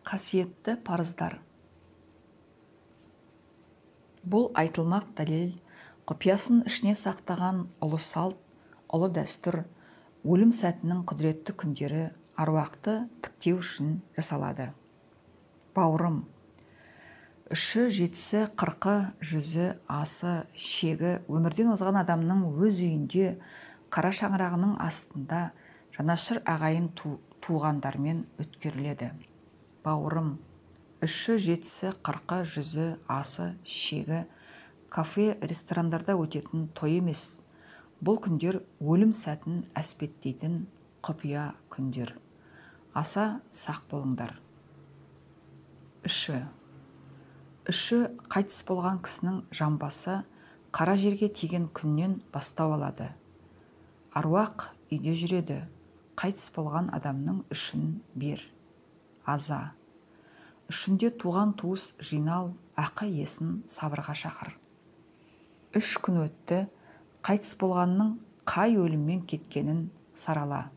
Қасиетті парыздар. Бұл айтылмақ дәлел, құпиясын ішіне сақтаған ұлы салт, ұлы дәстүр, өлім сәтінің құдіретті күндері аруақты тіктеу үшін жасалады. Бауырым, үші, жетісі, қырқы, жүзі, асы, шегі өмірден озған адамның өз үйінде, қара шаңырағының астында жанашыр ағайын туғандармен өткеріледі. Бауырым, үші, жетісі, қырқы, жүзі, асы, шегі кафе, ресторандарда өтетін той емес. Бұл күндер өлім сәтін әспеттейтін құпия күндер. Аса сақ болыңдар. Үші қайтыс болған кісінің жамбасы қара жерге тиген күннен бастау алады. Аруақ үйде жүреді. Қайтыс болған адамның үшін бер. Аза. Үшінде туған туыс жинал, ақы есін сабырға шақыр. 3 күн өтті, қайтыс болғанның қай өліммен кеткенін сарала.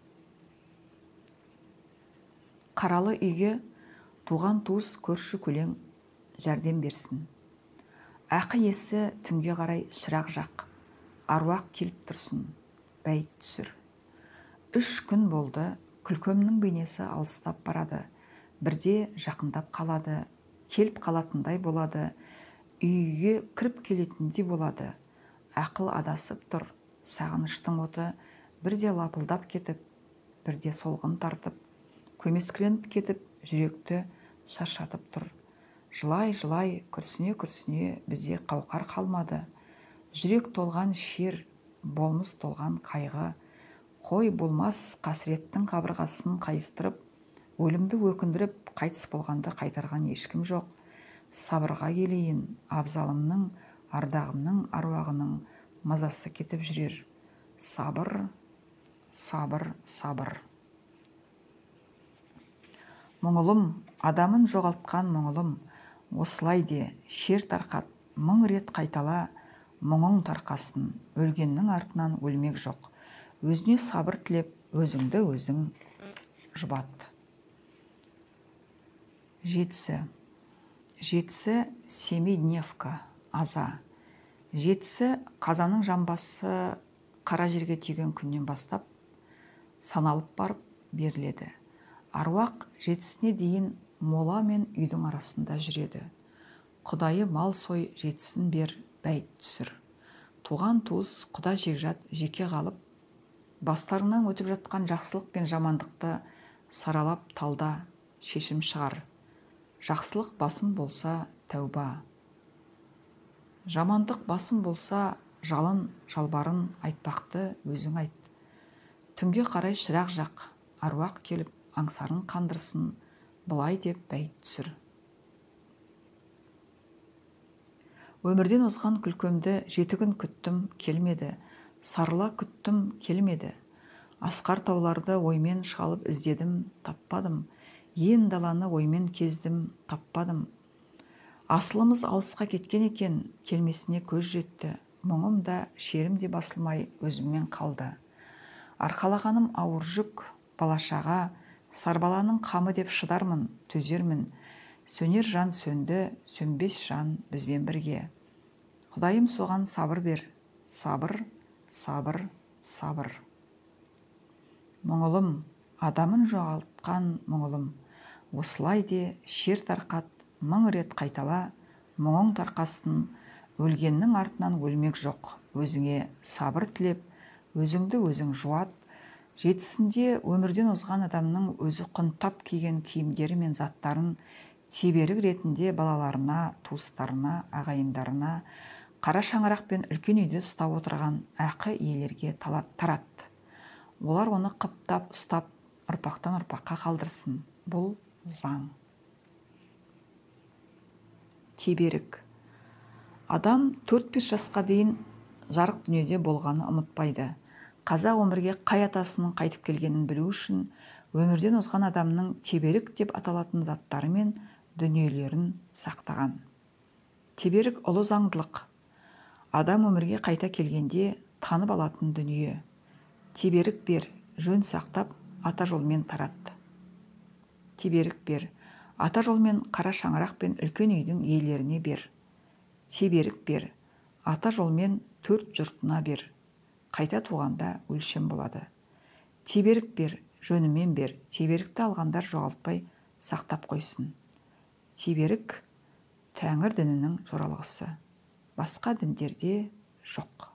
Қаралы үйге туған туыс көрші көлең жәрдем берсін. Ақы есі түнге қарай шырақ жақ, аруақ келіп тұрсын, бәйт түсір. 3 күн болды, күлкөмнің бейнесі алыстап барады. Бірде жақындап қалады, келіп қалатындай болады, үйге кіріп келетіндей болады. Ақыл адасып тұр, сағыныштың оты бірде лапылдап кетіп, бірде солғын тартып, көмескіленіп кетіп, жүректі шаршатып тұр. Жылай-жылай, күрсіне-күрсіне бізде қауқар қалмады. Жүрек толған шер, болмыс толған қайғы, қой болмас қасіреттің қабырғасын қайыстырып, өлімді өкіндіріп, қайтыс болғанды қайтарған ешкім жоқ. Сабырға келейін, абзалымның, ардағымның аруағының мазасы кетіп жүрер. Сабыр, сабыр, сабыр. Мұңылым, адамын жоғалтқан мұңылым, осылай де шер тарқат, 1000 рет қайтала, мұңың тарқасын, өлгеннің артынан өлмек жоқ. Өзіне сабыр тілеп, өзіңді өзің жұбат. Жетісі Семидневка, аза. Жетісі қазаның жамбасы қара жерге тиген күннен бастап саналып барып беріледі. Аруақ жетісіне дейін мола мен үйдің арасында жүреді. Құдайы мал сой, жетісін бер, бәйт түсір. Туған туыс, құда жекжат жеке қалып, бастарынан өтіп жатқан жақсылық пен жамандықты саралап талда, шешім шығар. Жақсылық басым болса тәуба. Жамандық басым болса жалын, жалбарын айтпақты өзің айт. Түнге қарай шырақ жақ, аруақ келіп аңсарын қандырсын, былай деп бәйт түсір. Өмірден озған күлкөмді 7 күн күттім, келмеді. Сарыла күттім, келмеді. Асқар тауларды оймен шалып іздедім, таппадым. Ен даланы оймен кездім, таппадым. Асылымыз алысқа кеткен екен, келмесіне көз жетті. Мұңым да, шерім де басылмай өзіммен қалды. Арқалағаным ауыр жүк, балашаға, сарбаланың қамы деп шыдармын, төзермін. Сөнер жан сөнді, сөнбес жан бізбен бірге. Құдайым соған сабыр бер, сабыр, сабыр, сабыр. Мұңылым, адамын жоғалтқан мұңылым, осылай де шер тарқат, 1000 рет қайтала, мұңың тарқасын, өлгеннің артынан өлмек жоқ. Өзіңе сабыр тілеп, өзіңді өзің жуат. Жетісінде өмірден озған адамның өзі құнттап киген киімдері мен заттарын теберік ретінде балаларына, туыстарына, ағайындарына, қара шаңырақ пен үлкен үйде ұстап отырған ақы иелерге таратты. Олар оны қыптап, ұстап, ұрпақтан ұрпаққа қалдырсын. Бұл заң. Теберік. Адам 4-5 жасқа дейін жарық дүниеде болғаны ұмытпайды. Қазақ өмірге қай атасының қайтып келгенін білу үшін өмірден озған адамның теберік деп аталатын заттары мен дүниелерін сақтаған. Теберік ұлы заңдылық. Адам өмірге қайта келгенде танып алатын дүние. Теберік бер, жөн сақтап, ата жолмен таратты. Теберік бер, Ата жол мен қара шаңырақ пен үлкен үйдің иелеріне бер. Теберік бер. Ата жол мен төрт жұртына бер. Қайта туғанда өлшем болады. Теберік бер, жөнімен бер. Теберікті алғандар жоғалтпай сақтап қойсын. Теберік Тәңір дінінің жоралғысы. Басқа діндерде жоқ.